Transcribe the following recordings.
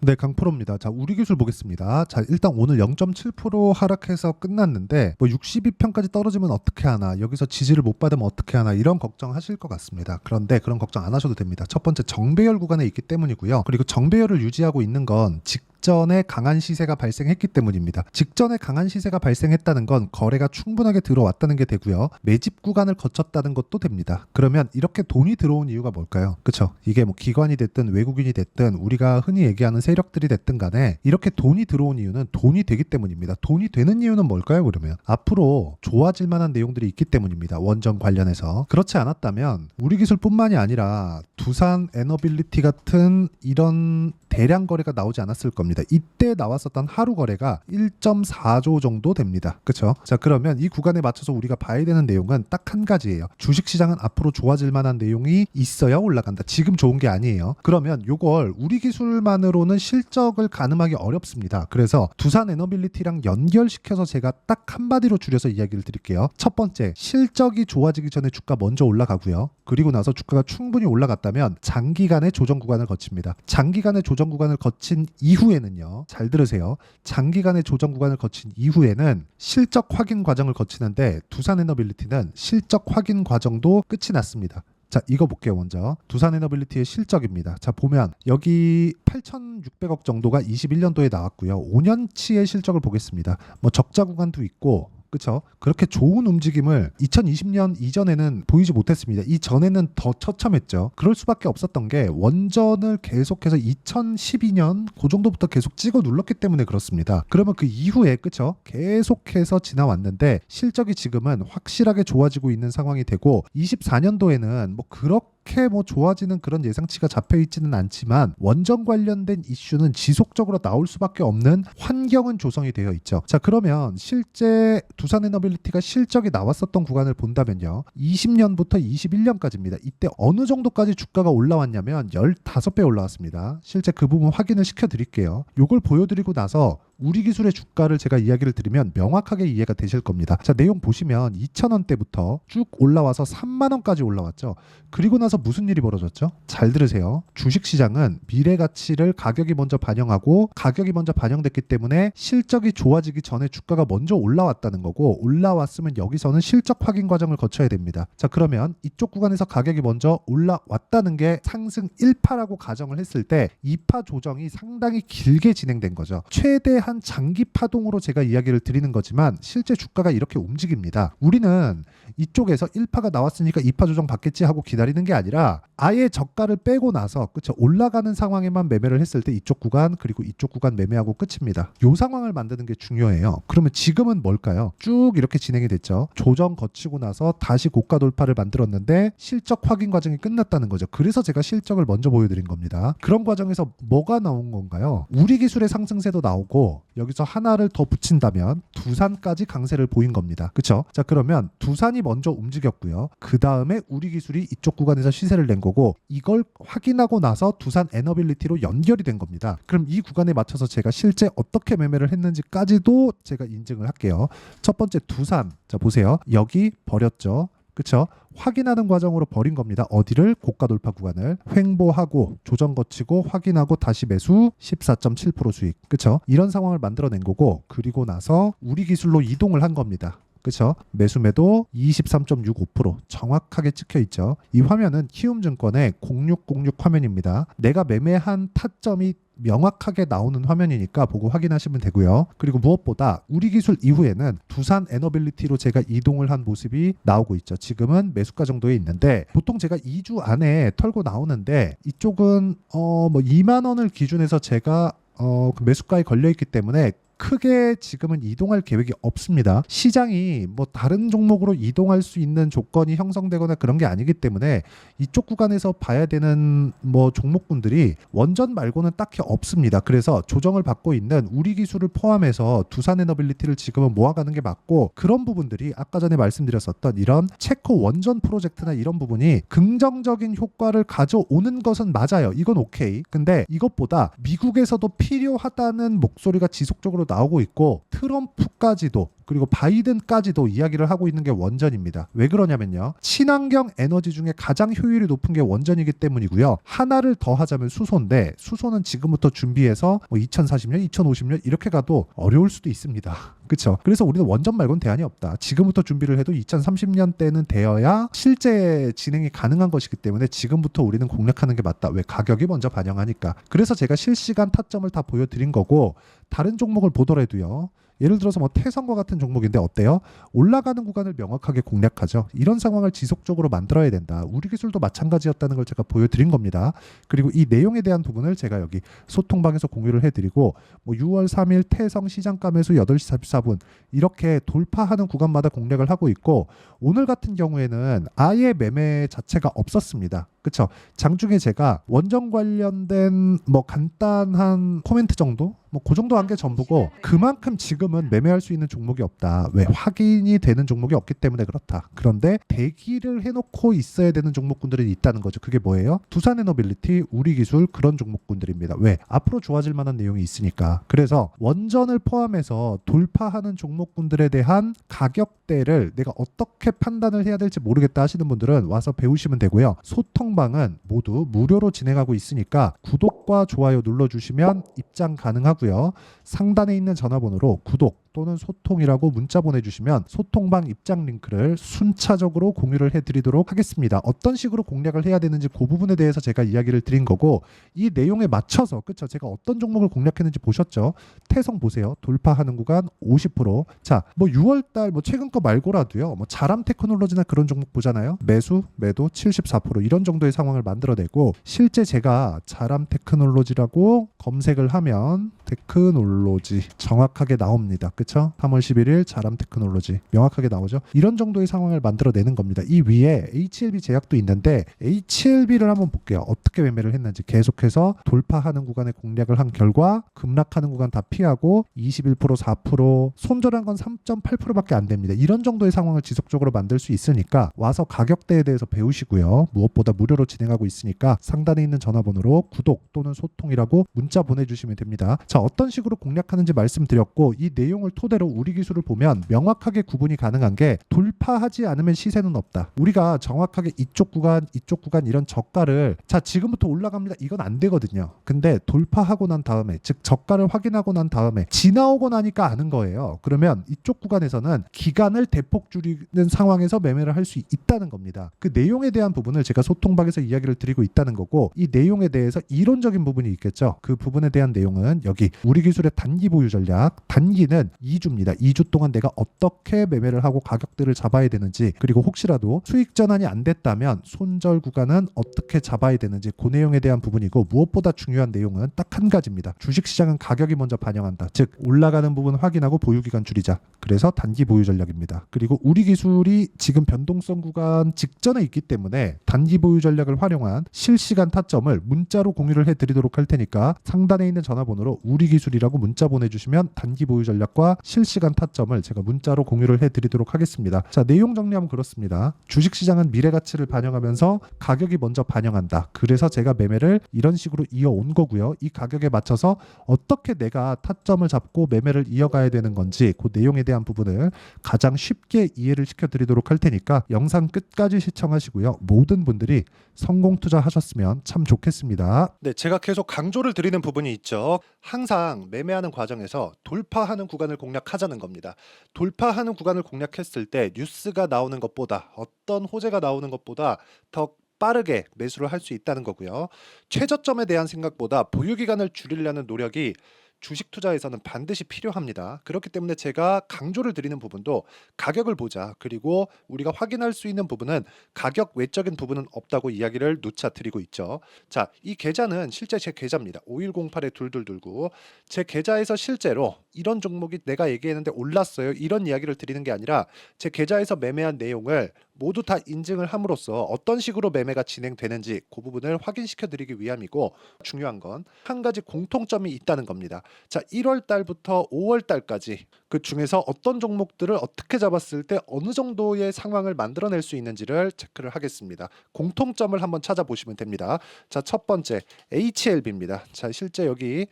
네, 강프로입니다. 자, 우리 기술 보겠습니다. 자, 일단 오늘 0.7% 하락해서 끝났는데 뭐 62편까지 떨어지면 어떻게 하나, 여기서 지지를 못 받으면 어떻게 하나 이런 걱정하실 것 같습니다. 그런데 그런 걱정 안 하셔도 됩니다. 첫 번째 정배열 구간에 있기 때문이고요. 그리고 정배열을 유지하고 있는 건 직전에 강한 시세가 발생했기 때문입니다. 직전에 강한 시세가 발생했다는 건 거래가 충분하게 들어왔다는 게 되고요. 매집 구간을 거쳤다는 것도 됩니다. 그러면 이렇게 돈이 들어온 이유가 뭘까요? 그쵸? 이게 뭐 기관이 됐든 외국인이 됐든 우리가 흔히 얘기하는 세력들이 됐든 간에 이렇게 돈이 들어온 이유는 돈이 되기 때문입니다. 돈이 되는 이유는 뭘까요? 그러면 앞으로 좋아질 만한 내용들이 있기 때문입니다. 원전 관련해서. 그렇지 않았다면 우리 기술뿐만이 아니라 두산 에너빌리티 같은 이런 대량 거래가 나오지 않았을 겁니다. 이때 나왔었던 하루 거래가 1.4조 정도 됩니다. 그렇죠? 자, 그러면 이 구간에 맞춰서 우리가 봐야 되는 내용은 딱 한 가지예요. 주식시장은 앞으로 좋아질 만한 내용이 있어야 올라간다. 지금 좋은 게 아니에요. 그러면 요걸 우리 기술만으로는 실적을 가늠하기 어렵습니다. 그래서 두산 에너빌리티랑 연결시켜서 제가 딱 한마디로 줄여서 이야기를 드릴게요. 첫 번째, 실적이 좋아지기 전에 주가 먼저 올라가고요. 그리고 나서 주가가 충분히 올라갔다면 장기간의 조정 구간을 거칩니다. 장기간의 조정 구간을 거친 이후에는요. 잘 들으세요. 장기간의 조정 구간을 거친 이후에는 실적 확인 과정을 거치는데 두산에너빌리티는 실적 확인 과정도 끝이 났습니다. 자, 이거 볼게요. 먼저 두산에너빌리티의 실적입니다. 자, 보면 여기 8,600억 정도가 21년도에 나왔고요. 5년치의 실적을 보겠습니다. 뭐 적자 구간도 있고, 그렇죠? 그렇게 좋은 움직임을 2020년 이전에는 보이지 못했습니다. 이전에는 더 처참했죠. 그럴 수밖에 없었던 게 원전을 계속해서 2012년 그 정도부터 계속 찍어 눌렀기 때문에 그렇습니다. 그러면 그 이후에, 그렇죠? 계속해서 지나왔는데 실적이 지금은 확실하게 좋아지고 있는 상황이 되고 24년도에는 뭐 그렇게 뭐 좋아지는 그런 예상치가 잡혀 있지는 않지만 원전 관련된 이슈는 지속적으로 나올 수밖에 없는 환경은 조성이 되어 있죠. 자, 그러면 실제 두산에너빌리티가 실적이 나왔었던 구간을 본다면요. 20년부터 21년까지입니다. 이때 어느 정도까지 주가가 올라왔냐면 15배 올라왔습니다. 실제 그 부분 확인을 시켜드릴게요. 요걸 보여드리고 나서 우리 기술의 주가를 제가 이야기를 드리면 명확하게 이해가 되실 겁니다. 자, 내용 보시면 2,000원대부터 쭉 올라와서 3만원까지 올라왔죠. 그리고 나서 무슨 일이 벌어졌죠? 잘 들으세요. 주식시장은 미래 가치를 가격이 먼저 반영하고 가격이 먼저 반영됐기 때문에 실적이 좋아지기 전에 주가가 먼저 올라왔다는 거고 올라왔으면 여기서는 실적 확인 과정을 거쳐야 됩니다. 자, 그러면 이쪽 구간에서 가격이 먼저 올라왔다는 게 상승 1파라고 가정을 했을 때 2파 조정이 상당히 길게 진행된 거죠. 최대한 장기 파동으로 제가 이야기를 드리는 거지만 실제 주가가 이렇게 움직입니다. 우리는 이쪽에서 1파가 나왔으니까 2파 조정 받겠지 하고 기다리는 게 아니라 아예 저가를 빼고 나서 그쵸 올라가는 상황에만 매매를 했을 때 이쪽 구간 그리고 이쪽 구간 매매하고 끝입니다. 이 상황을 만드는 게 중요해요. 그러면 지금은 뭘까요? 쭉 이렇게 진행이 됐죠. 조정 거치고 나서 다시 고가 돌파를 만들었는데 실적 확인 과정이 끝났다는 거죠. 그래서 제가 실적을 먼저 보여드린 겁니다. 그런 과정에서 뭐가 나온 건가요? 우리 기술의 상승세도 나오고 여기서 하나를 더 붙인다면 두산까지 강세를 보인 겁니다. 그쵸? 자, 그러면 두산이 먼저 움직였고요. 그 다음에 우리 기술이 이쪽 구간에서 시세를 낸 거고 이걸 확인하고 나서 두산 에너빌리티로 연결이 된 겁니다. 그럼 이 구간에 맞춰서 제가 실제 어떻게 매매를 했는지까지도 제가 인증을 할게요. 첫 번째 두산. 자, 보세요. 여기 버렸죠. 그쵸? 확인하는 과정으로 버린 겁니다. 어디를? 고가 돌파 구간을 횡보하고 조정 거치고 확인하고 다시 매수 14.7% 수익. 그쵸? 이런 상황을 만들어낸 거고 그리고 나서 우리 기술로 이동을 한 겁니다. 그쵸? 매수 매도 23.65% 정확하게 찍혀 있죠. 이 화면은 키움증권의 0606 화면입니다. 내가 매매한 타점이 명확하게 나오는 화면이니까 보고 확인하시면 되고요. 그리고 무엇보다 우리 기술 이후에는 두산 에너빌리티로 제가 이동을 한 모습이 나오고 있죠. 지금은 매수가 정도에 있는데 보통 제가 2주 안에 털고 나오는데 이쪽은 뭐 2만 원을 기준해서 제가 그 매수가에 걸려 있기 때문에 크게 지금은 이동할 계획이 없습니다. 시장이 뭐 다른 종목으로 이동할 수 있는 조건이 형성되거나 그런 게 아니기 때문에 이쪽 구간에서 봐야 되는 뭐 종목군들이 원전 말고는 딱히 없습니다. 그래서 조정을 받고 있는 우리 기술을 포함해서 두산에너빌리티를 지금은 모아가는 게 맞고 그런 부분들이 아까 전에 말씀드렸었던 이런 체코 원전 프로젝트나 이런 부분이 긍정적인 효과를 가져오는 것은 맞아요. 이건 오케이. 근데 이것보다 미국에서도 필요하다는 목소리가 지속적으로 나오고 있고 트럼프까지도 그리고 바이든까지도 이야기를 하고 있는 게 원전입니다. 왜 그러냐면요. 친환경 에너지 중에 가장 효율이 높은 게 원전이기 때문이고요. 하나를 더 하자면 수소인데 수소는 지금부터 준비해서 2040년, 2050년 이렇게 가도 어려울 수도 있습니다. 그렇죠. 그래서 우리는 원전 말고는 대안이 없다. 지금부터 준비를 해도 2030년 때는 되어야 실제 진행이 가능한 것이기 때문에 지금부터 우리는 공략하는 게 맞다. 왜? 가격이 먼저 반영하니까. 그래서 제가 실시간 타점을 다 보여드린 거고 다른 종목을 보더라도요. 예를 들어서 뭐 태성과 같은 종목인데 어때요? 올라가는 구간을 명확하게 공략하죠. 이런 상황을 지속적으로 만들어야 된다. 우리 기술도 마찬가지였다는 걸 제가 보여드린 겁니다. 그리고 이 내용에 대한 부분을 제가 여기 소통방에서 공유를 해드리고 뭐 6월 3일 태성 시장가 매수 8시 44분 이렇게 돌파하는 구간마다 공략을 하고 있고 오늘 같은 경우에는 아예 매매 자체가 없었습니다. 그렇죠. 장중에 제가 원전 관련된 뭐 간단한 코멘트 정도 뭐 그 정도 한 게 전부고 그만큼 지금은 매매할 수 있는 종목이 없다. 왜? 확인이 되는 종목이 없기 때문에 그렇다. 그런데 대기를 해놓고 있어야 되는 종목군들이 있다는 거죠. 그게 뭐예요? 두산에너빌리티, 우리기술 그런 종목군들입니다. 왜? 앞으로 좋아질 만한 내용이 있으니까. 그래서 원전을 포함해서 돌파하는 종목군들에 대한 가격대를 내가 어떻게 판단을 해야 될지 모르겠다 하시는 분들은 와서 배우시면 되고요. 소통방은 모두 무료로 진행하고 있으니까 구독과 좋아요 눌러주시면 입장 가능하고요. 상단에 있는 전화번호로 구독 또는 소통이라고 문자 보내주시면 소통방 입장 링크를 순차적으로 공유를 해드리도록 하겠습니다. 어떤 식으로 공략을 해야 되는지 그 부분에 대해서 제가 이야기를 드린 거고 이 내용에 맞춰서 그쵸 제가 어떤 종목을 공략했는지 보셨죠? 태성 보세요. 돌파하는 구간 50%. 자, 뭐 6월달 뭐 최근 거 말고라도요. 뭐 자람 테크놀로지나 그런 종목 보잖아요. 매수, 매도 74% 이런 정도의 상황을 만들어내고 실제 제가 자람 테크놀로지라고 검색을 하면 테크놀로지 정확하게 나옵니다. 그쵸? 3월 11일 자람 테크놀로지 명확하게 나오죠. 이런 정도의 상황을 만들어내는 겁니다. 이 위에 HLB 제약도 있는데 HLB를 한번 볼게요. 어떻게 매매를 했는지 계속해서 돌파하는 구간에 공략을 한 결과 급락하는 구간 다 피하고 21% 4% 손절한 건 3.8%밖에 안 됩니다. 이런 정도의 상황을 지속적으로 만들 수 있으니까 와서 가격대에 대해서 배우시고요. 무엇보다 무료로 진행하고 있으니까 상단에 있는 전화번호로 구독 또는 소통이라고 문자 보내주시면 됩니다. 자, 어떤 식으로 공략하는지 말씀드렸고 이 내용을 토대로 우리 기술을 보면 명확하게 구분이 가능한 게 돌파하지 않으면 시세는 없다. 우리가 정확하게 이쪽 구간 이런 저가를 자 지금부터 올라갑니다. 이건 안 되거든요. 근데 돌파하고 난 다음에 즉 저가를 확인하고 난 다음에 지나오고 나니까 아는 거예요. 그러면 이쪽 구간에서는 기간을 대폭 줄이는 상황에서 매매를 할 수 있다는 겁니다. 그 내용에 대한 부분을 제가 소통방에서 이야기를 드리고 있다는 거고 이 내용에 대해서 이론적인 부분이 있겠죠. 그 부분에 대한 내용은 여기 우리 기술의 단기 보유 전략 단기는 2주입니다. 2주 동안 내가 어떻게 매매를 하고 가격들을 잡아야 되는지 그리고 혹시라도 수익 전환이 안 됐다면 손절 구간은 어떻게 잡아야 되는지 그 내용에 대한 부분이고 무엇보다 중요한 내용은 딱 한 가지입니다. 주식시장은 가격이 먼저 반영한다. 즉 올라가는 부분 확인하고 보유기간 줄이자. 그래서 단기 보유 전략입니다. 그리고 우리 기술이 지금 변동성 구간 직전에 있기 때문에 단기 보유 전략을 활용한 실시간 타점을 문자로 공유를 해드리도록 할 테니까 상단에 있는 전화번호로 우리 기술이라고 문자 보내주시면 단기 보유 전략과 실시간 타점을 제가 문자로 공유를 해드리도록 하겠습니다. 자, 내용 정리하면 그렇습니다. 주식시장은 미래 가치를 반영하면서 가격이 먼저 반영한다. 그래서 제가 매매를 이런 식으로 이어온 거고요. 이 가격에 맞춰서 어떻게 내가 타점을 잡고 매매를 이어가야 되는 건지 그 내용에 대한 부분을 가장 쉽게 이해를 시켜드리도록 할 테니까 영상 끝까지 시청하시고요. 모든 분들이 성공 투자하셨으면 참 좋겠습니다. 네, 제가 계속 강조를 드리는 부분이 있죠. 항상 매매하는 과정에서 돌파하는 구간을 공략하자는 겁니다. 돌파하는 구간을 공략했을 때 뉴스가 나오는 것보다 어떤 호재가 나오는 것보다 더 빠르게 매수를 할 수 있다는 거고요. 최저점에 대한 생각보다 보유 기간을 줄이려는 노력이 주식 투자에서는 반드시 필요합니다. 그렇기 때문에 제가 강조를 드리는 부분도 가격을 보자. 그리고 우리가 확인할 수 있는 부분은 가격 외적인 부분은 없다고 이야기를 누차 드리고 있죠. 자, 이 계좌는 실제 제 계좌입니다. 5108에 2229. 제 계좌에서 실제로 이런 종목이 내가 얘기했는데 올랐어요. 이런 이야기를 드리는 게 아니라 제 계좌에서 매매한 내용을 모두 다 인증을 함으로써 어떤 식으로 매매가 진행되는지 그 부분을 확인시켜 드리기 위함이고, 중요한 건 한 가지 공통점이 있다는 겁니다. 자, 1월 달부터 5월 달까지 그 중에서 어떤 종목들을 어떻게 잡았을 때 어느 정도의 상황을 만들어낼 수 있는지를 체크를 하겠습니다. 공통점을 한번 찾아보시면 됩니다. 자, 첫 번째 HLB입니다. 자, 실제 여기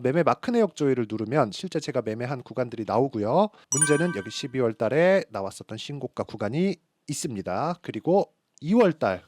매매 마크 내역 조회를 누르면 실제 제가 매매한 구간들이 나오고요. 문제는 여기 12월 달에 나왔었던 신고가 구간이 있습니다. 그리고 2월 달,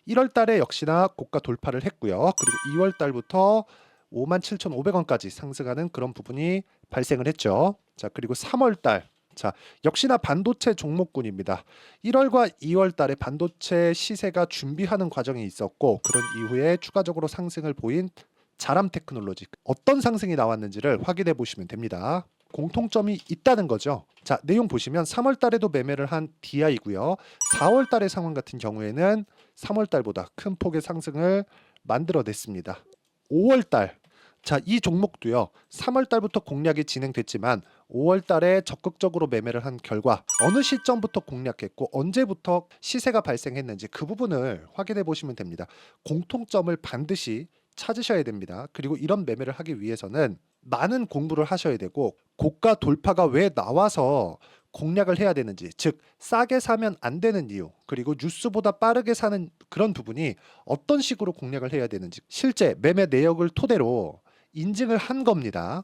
1월 달에 역시나 고가 돌파를 했고요. 그리고 2월 달부터 57,500원까지 상승하는 그런 부분이 발생을 했죠. 자, 그리고 3월 달, 자, 역시나 반도체 종목군입니다. 1월과 2월 달에 반도체 시세가 준비하는 과정이 있었고, 그런 이후에 추가적으로 상승을 보인 자람 테크놀로지, 어떤 상승이 나왔는지를 확인해 보시면 됩니다. 공통점이 있다는 거죠. 자, 내용 보시면 3월 달에도 매매를 한 DI고요. 4월 달의 상황 같은 경우에는 3월 달보다 큰 폭의 상승을 만들어냈습니다. 5월 달, 자, 이 종목도요. 3월 달부터 공략이 진행됐지만 5월 달에 적극적으로 매매를 한 결과 어느 시점부터 공략했고 언제부터 시세가 발생했는지 그 부분을 확인해 보시면 됩니다. 공통점을 반드시 찾으셔야 됩니다. 그리고 이런 매매를 하기 위해서는 많은 공부를 하셔야 되고, 고가 돌파가 왜 나와서 공략을 해야 되는지, 즉 싸게 사면 안 되는 이유, 그리고 뉴스보다 빠르게 사는 그런 부분이 어떤 식으로 공략을 해야 되는지 실제 매매 내역을 토대로 인증을 한 겁니다.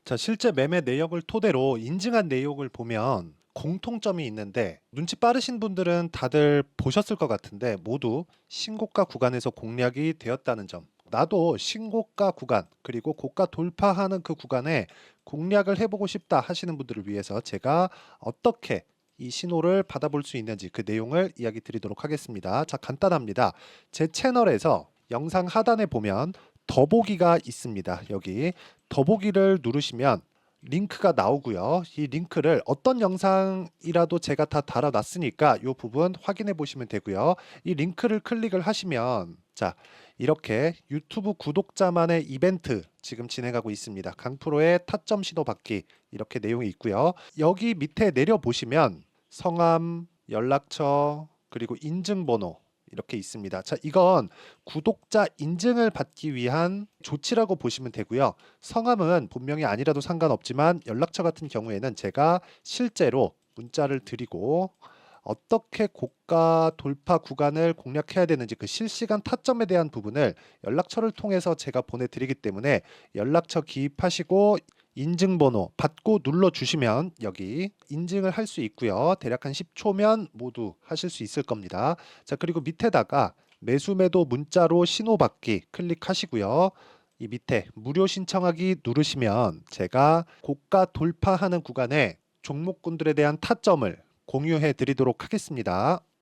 자, 실제 매매 내역을 토대로 인증한 내용을 보면 공통점이 있는데, 눈치 빠르신 분들은 다들 보셨을 것 같은데 모두 신고가 구간에서 공략이 되었다는 점, 나도 신고가 구간 그리고 고가 돌파하는 그 구간에 공략을 해보고 싶다 하시는 분들을 위해서 제가 어떻게 이 신호를 받아볼 수 있는지 그 내용을 이야기 드리도록 하겠습니다. 자, 간단합니다. 제 채널에서 영상 하단에 보면 더보기가 있습니다. 여기 더보기를 누르시면 링크가 나오고요. 이 링크를 어떤 영상이라도 제가 다 달아놨으니까 이 부분 확인해 보시면 되고요. 이 링크를 클릭을 하시면, 자, 이렇게 유튜브 구독자만의 이벤트 지금 진행하고 있습니다. 강프로의 타점 신호 받기, 이렇게 내용이 있고요. 여기 밑에 내려 보시면 성함, 연락처, 그리고 인증번호 이렇게 있습니다. 자, 이건 구독자 인증을 받기 위한 조치라고 보시면 되고요. 성함은 본명이 아니라도 상관없지만 연락처 같은 경우에는 제가 실제로 문자를 드리고 어떻게 고가 돌파 구간을 공략해야 되는지 그 실시간 타점에 대한 부분을 연락처를 통해서 제가 보내드리기 때문에 연락처 기입하시고 인증번호 받고 눌러주시면 여기 인증을 할 수 있고요. 대략 한 10초면 모두 하실 수 있을 겁니다. 자, 그리고 밑에다가 매수 매도 문자로 신호받기 클릭하시고요. 이 밑에 무료 신청하기 누르시면 제가 고가 돌파하는 구간에 종목군들에 대한 타점을 공유해 드리도록 하겠습니다.